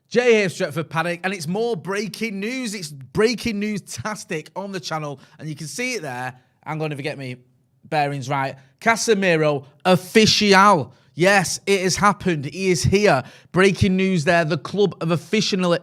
Jay here, Stretford, Paddock, and it's more breaking news. It's breaking news-tastic on the channel, and you can see it there. I'm going to forget me bearings right. Casemiro official. Yes, it has happened. He is here. Breaking news there. The club have officially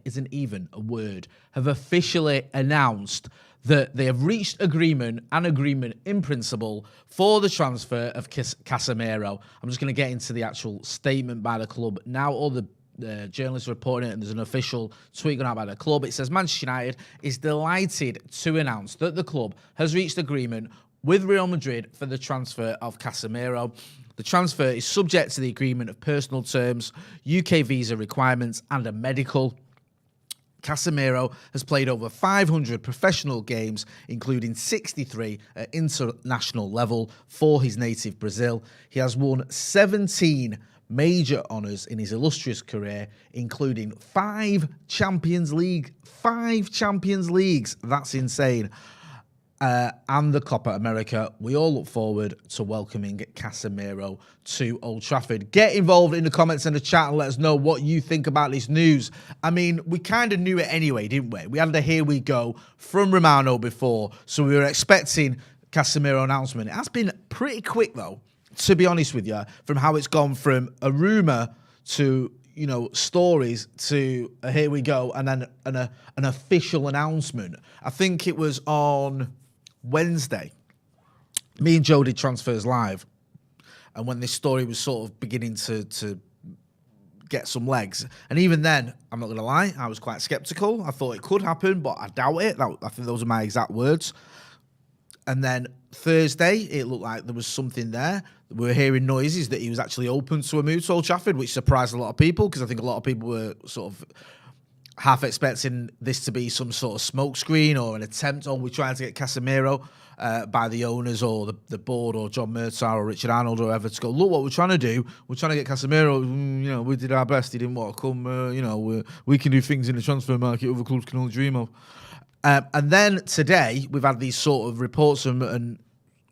isn't even a word, have officially announced that they have reached an agreement in principle for the transfer of Casemiro. I'm just going to get into the actual statement by the club. Now all the journalists are reporting it, and there's an official tweet going out by the club. It says Manchester United is delighted to announce that the club has reached agreement with Real Madrid for the transfer of Casemiro. The transfer is subject to the agreement of personal terms, UK visa requirements, and a medical. Casemiro has played over 500 professional games, including 63 at international level for his native Brazil. He has won 17 major honours in his illustrious career, including 5 Champions League. 5 Champions Leagues. That's insane. And the Copa America. We all look forward to welcoming Casemiro to Old Trafford. Get involved in the comments and the chat and let us know what you think about this news. I mean, we kind of knew it anyway, didn't we? We had the here we go from Romano before, so we were expecting Casemiro announcement. It has been pretty quick, though, to be honest with you, from how it's gone from a rumour to, you know, stories to a here we go and then an official announcement. I think it was on Wednesday, me and Joe did Transfers Live, and when this story was sort of beginning to get some legs, and even then, I'm not going to lie, I was quite sceptical. I thought it could happen, but I doubt it. I think those are my exact words. And then Thursday, it looked like there was something there. We were hearing noises that he was actually open to a move to Old Trafford, which surprised a lot of people, because I think a lot of people were sort of half expecting this to be some sort of smokescreen or an attempt, or we're trying to get Casemiro by the owners or the board or John Murtaugh or Richard Arnold or whoever to go, look what we're trying to do. We're trying to get Casemiro. You know, we did our best. He didn't want to come. You know, we can do things in the transfer market other clubs can only dream of. And then today, we've had these sort of reports and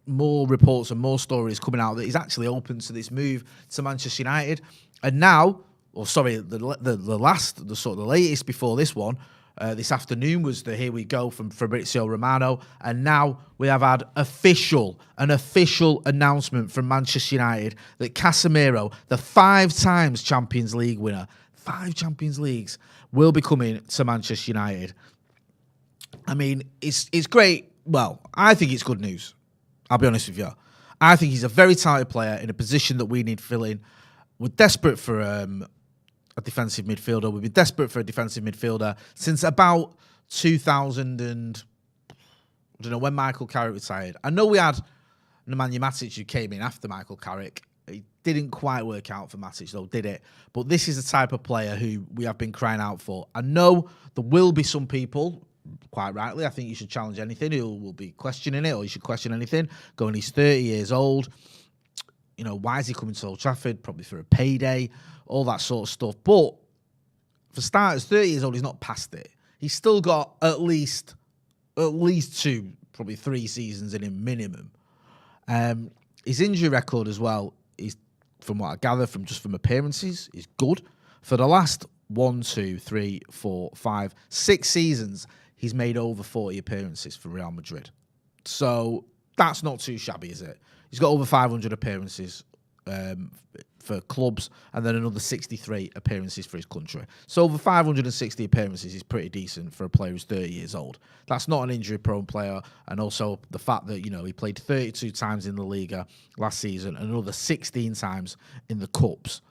more stories coming out that he's actually open to this move to Manchester United. And now, or sorry, the latest before this one, this afternoon was the here we go from Fabrizio Romano, and now we have had an official announcement from Manchester United that Casemiro, the 5 times Champions League winner, 5 Champions Leagues, will be coming to Manchester United. I mean, it's great. Well, I think it's good news. I'll be honest with you. I think he's a very talented player in a position that we need filling. We're desperate for a defensive midfielder. We've been desperate for a defensive midfielder since about 2000 and I don't know when Michael Carrick retired. I know we had Nemanja Matic who came in after Michael Carrick. It didn't quite work out for Matic though, did it? But this is the type of player who we have been crying out for. I know there will be some people, quite rightly, I think you should challenge anything, who will be questioning it, or you should question anything, going he's 30 years old. You know, why is he coming to Old Trafford? Probably for a payday, all that sort of stuff. But for starters, 30 years old, he's not past it. He's still got at least 2, probably 3 seasons in him minimum. His injury record as well is, from what I gather from appearances, is good. For the last 1, 2, 3, 4, 5, 6 seasons, he's made over 40 appearances for Real Madrid. So that's not too shabby, is it? He's got over 500 appearances for clubs, and then another 63 appearances for his country. So over 560 appearances is pretty decent for a player who's 30 years old. That's not an injury-prone player, and also the fact that, you know, he played 32 times in the Liga last season and another 16 times in the Cups.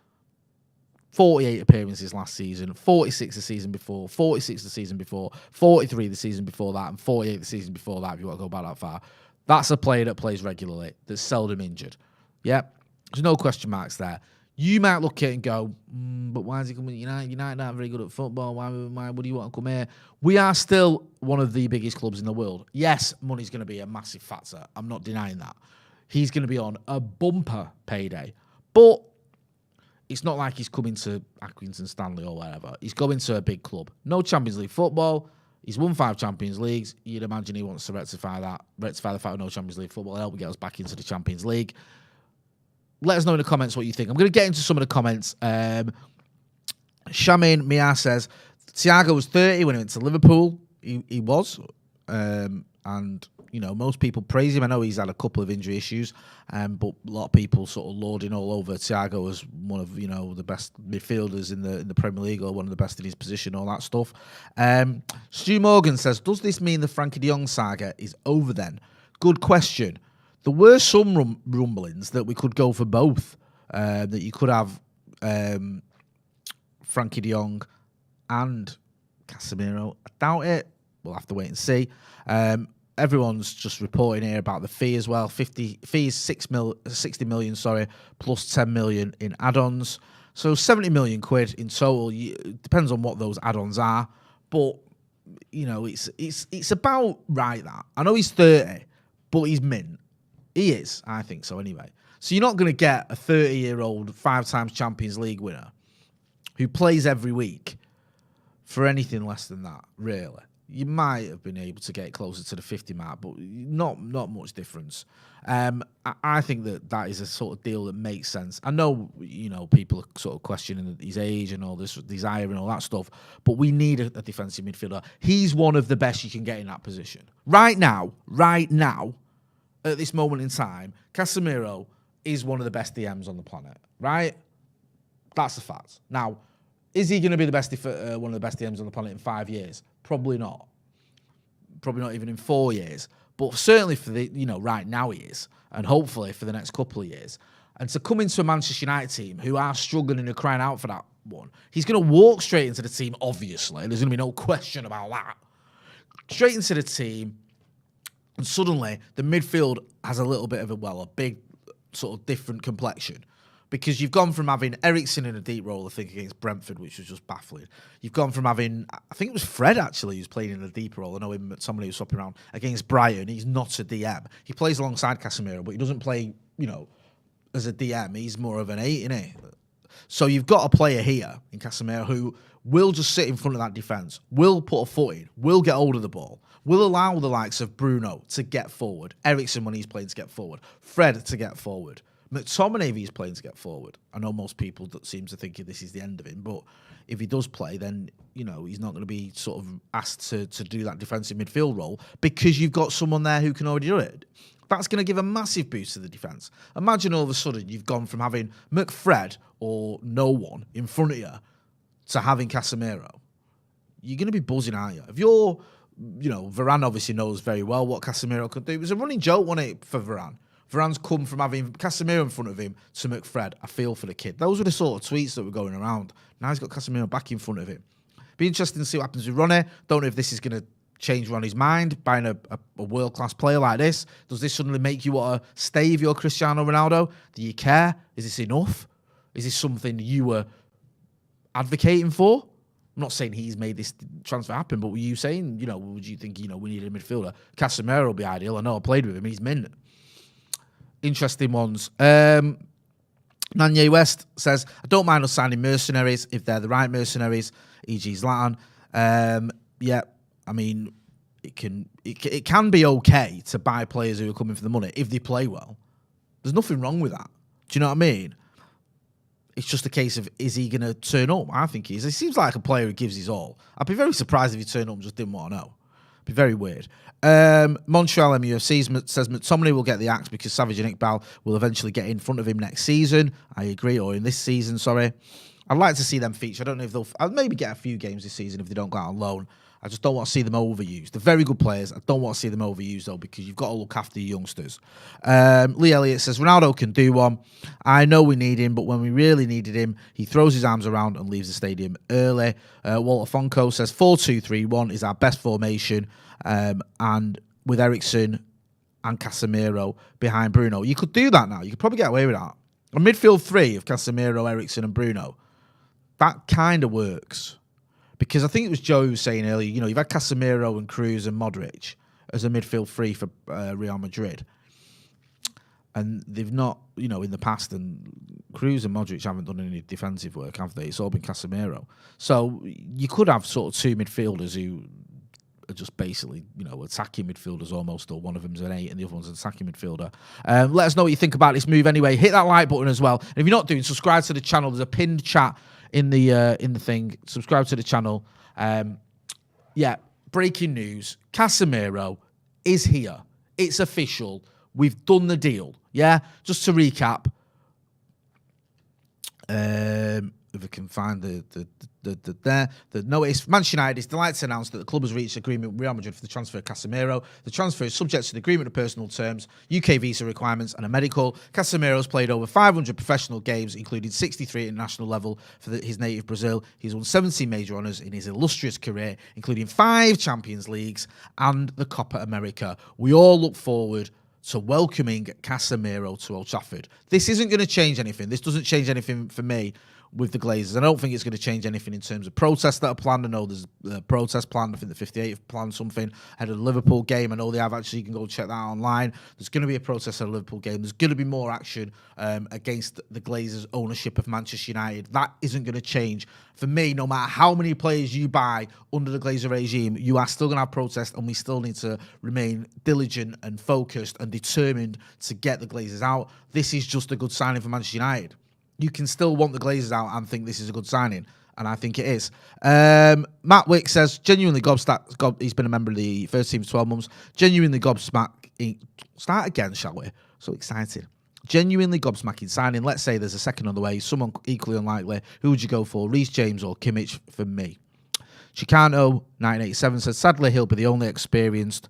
48 appearances last season, 46 the season before, 46 the season before, 43 the season before that, and 48 the season before that, if you want to go back that far. That's a player that plays regularly, that's seldom injured. Yeah, there's no question marks there. You might look at it and go, but why is he coming to United? United aren't very good at football. Why would you want to come here? We are still one of the biggest clubs in the world. Yes, money's going to be a massive factor. I'm not denying that. He's going to be on a bumper payday. But it's not like he's coming to Accrington Stanley or wherever. He's going to a big club. No Champions League football. He's won 5 Champions Leagues. You'd imagine he wants to rectify the fact of no Champions League football, help get us back into the Champions League. Let us know in the comments what you think. I'm going to get into some of the comments. Shamin Mia says, Thiago was 30 when he went to Liverpool. He was. And, you know, most people praise him. I know he's had a couple of injury issues, but a lot of people sort of lauding all over Thiago as one of, you know, the best midfielders in the Premier League, or one of the best in his position, all that stuff. Stu Morgan says, does this mean the Frankie de Jong saga is over then? Good question. There were some rumblings that we could go for both, that you could have Frankie de Jong and Casemiro. I doubt it. We'll have to wait and see. Everyone's just reporting here about the fee as well. Fee is 60 million, plus 10 million in add-ons. So 70 million quid in total. It depends on what those add-ons are, but you know, it's about right that. I know he's 30, but he's mint. He is, I think so anyway. So you're not going to get a 30-year-old 5-time Champions League winner who plays every week for anything less than that, really. You might have been able to get closer to the 50 mark, but not much difference. I think that is a sort of deal that makes sense. I know, you know, people are sort of questioning his age and all this desire and all that stuff, but we need a defensive midfielder. He's one of the best you can get in that position. Right now, at this moment in time, Casemiro is one of the best DMs on the planet, right? That's a fact. Now, is he going to be the best, one of the best DMs on the planet in 5 years? Probably not. Probably not even in 4 years. But certainly for the, you know, right now he is. And hopefully for the next couple of years. And to come into a Manchester United team who are struggling and are crying out for that one, he's going to walk straight into the team, obviously. There's going to be no question about that. Straight into the team. And suddenly the midfield has a little bit of a big sort of different complexion. Because you've gone from having Eriksen in a deep role, I think, against Brentford, which was just baffling. You've gone from having, I think it was Fred, actually, who's playing in a deeper role. I know him, somebody who's swapping around against Brighton. He's not a DM. He plays alongside Casemiro, but he doesn't play, you know, as a DM. He's more of an 8, isn't he? So you've got a player here in Casemiro who will just sit in front of that defence, will put a foot in, will get hold of the ball, will allow the likes of Bruno to get forward, Eriksen when he's playing to get forward, Fred to get forward. McTominay, if he's playing to get forward. I know most people that seem to think this is the end of him, but if he does play, then, you know, he's not going to be sort of asked to do that defensive midfield role because you've got someone there who can already do it. That's going to give a massive boost to the defence. Imagine all of a sudden you've gone from having McFred or no one in front of you to having Casemiro. You're going to be buzzing, aren't you? If you're, you know, Varane obviously knows very well what Casemiro could do. It was a running joke, wasn't it, for Varane? Varane's come from having Casemiro in front of him to McFred. I feel for the kid. Those were the sort of tweets that were going around. Now he's got Casemiro back in front of him. Be interesting to see what happens with Ronnie. Don't know if this is going to change Ronnie's mind, buying a world-class player like this. Does this suddenly make you want to stay if you're Cristiano Ronaldo? Do you care? Is this enough? Is this something you were advocating for? I'm not saying he's made this transfer happen, but were you saying, you know, would you think, you know, we need a midfielder? Casemiro will be ideal. I know I played with him. He's mint. Interesting ones. Nanye West says, I don't mind us signing mercenaries if they're the right mercenaries, e.g. Zlatan. Yeah, I mean, it can be okay to buy players who are coming for the money if they play well. There's nothing wrong with that. Do you know what I mean? It's just a case of, is he going to turn up? I think he is. He seems like a player who gives his all. I'd be very surprised if he turned up and just didn't want to know. Be very weird. Montreal MUFC says McTominay will get the axe because Savage and Iqbal will eventually get in front of him next season. I agree, or in this season, sorry. I'd like to see them feature. I don't know if I'll maybe get a few games this season if they don't go out on loan. I just don't want to see them overused. They're very good players. I don't want to see them overused, though, because you've got to look after your youngsters. Lee Elliott says, Ronaldo can do one. I know we need him, but when we really needed him, he throws his arms around and leaves the stadium early. Walter Fonko says, 4-2-3-1 is our best formation, and with Eriksen and Casemiro behind Bruno. You could do that now. You could probably get away with that. A midfield three of Casemiro, Eriksen and Bruno. That kind of works. Because I think it was Joe who was saying earlier, you know, you've had Casemiro and Kroos and Modric as a midfield three for Real Madrid. And they've not, you know, in the past, and Kroos and Modric haven't done any defensive work, have they? It's all been Casemiro. So you could have sort of two midfielders who are just basically, you know, attacking midfielders almost, or one of them's an 8 and the other one's an attacking midfielder. Let us know what you think about this move anyway. Hit that like button as well. And if you're not doing, subscribe to the channel. There's a pinned chat in the thing. Subscribe to the channel. Yeah, breaking news. Casemiro is here. It's official. We've done the deal. Yeah, just to recap. If we can find the notice, Manchester United is delighted to announce that the club has reached agreement with Real Madrid for the transfer of Casemiro. The transfer is subject to the agreement of personal terms, UK visa requirements, and a medical. Casemiro has played over 500 professional games, including 63 at international level for his native Brazil. He's won 17 major honours in his illustrious career, including 5 Champions Leagues and the Copa America. We all look forward to welcoming Casemiro to Old Trafford. This isn't going to change anything. This doesn't change anything for me with the Glazers. I don't think it's going to change anything in terms of protests that are planned. I know there's a protest planned. I think the 58 have planned something ahead of the Liverpool game. I know they have actually. You can go check that out online. There's going to be a protest at the Liverpool game. There's going to be more action against the Glazers' ownership of Manchester United. That isn't going to change. For me, no matter how many players you buy under the Glazer regime, you are still going to have protests, and we still need to remain diligent and focused and determined to get the Glazers out. This is just a good signing for Manchester United. You can still want the Glazers out and think this is a good signing, and I think it is. Matt Wick says, genuinely gobsmacked. He's been a member of the first team for 12 months. Genuinely gobsmacked. Start again, shall we? So excited. Genuinely gobsmacking signing. Let's say there's a second on the way. Someone equally unlikely. Who would you go for? Reece James or Kimmich for me? Chicano 1987 says, sadly, he'll be the only experienced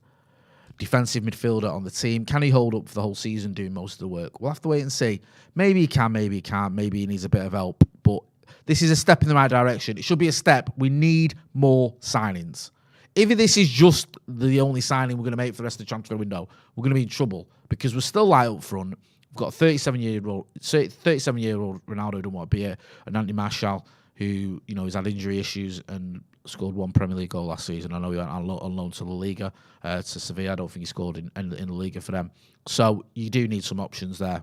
defensive midfielder on the team. Can he hold up for the whole season doing most of the work? We'll have to wait and see. Maybe he can, maybe he can't. Maybe he needs a bit of help. But this is a step in the right direction. It should be a step. We need more signings. If this is just the only signing we're going to make for the rest of the transfer window, we're going to be in trouble because we're still light up front. We've got a 37-year-old Ronaldo who don't want to be here, and Anthony Martial who, you know, has had injury issues and scored 1 Premier League goal last season. I know he went on loan to La Liga, to Sevilla. I don't think he scored in La Liga for them. So you do need some options there.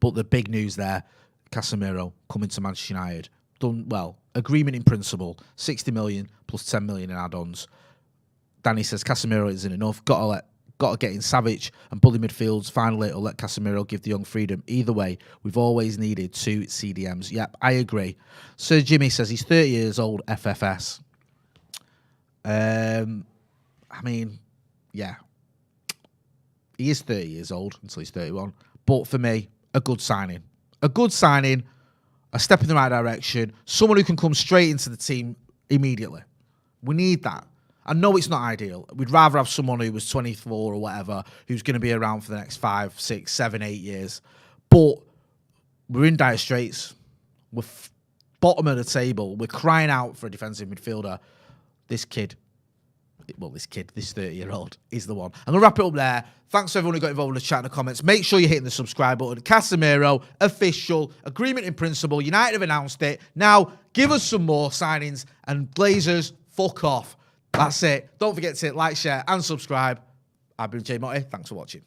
But the big news there, Casemiro coming to Manchester United. Done well. Agreement in principle. 60 million plus 10 million in add-ons. Danny says Casemiro isn't enough. Got to get in Savic and bully midfields. Finally, it'll let Casemiro give the young freedom. Either way, we've always needed 2 CDMs. Yep, I agree. Sir Jimmy says he's 30 years old, FFS. I mean, yeah. He is 30 years old until he's 31. But for me, a good signing. A good signing, a step in the right direction, someone who can come straight into the team immediately. We need that. I know it's not ideal. We'd rather have someone who was 24 or whatever, who's going to be around for the next 5, 6, 7, 8 years. But we're in dire straits. We're bottom of the table. We're crying out for a defensive midfielder. This 30-year-old is the one. I'm going to wrap it up there. Thanks to everyone who got involved in the chat and the comments. Make sure you're hitting the subscribe button. Casemiro, official, agreement in principle. United have announced it. Now, give us some more signings, and Glazers, fuck off. That's it. Don't forget to like, share, and subscribe. I've been Jay Motty. Thanks for watching.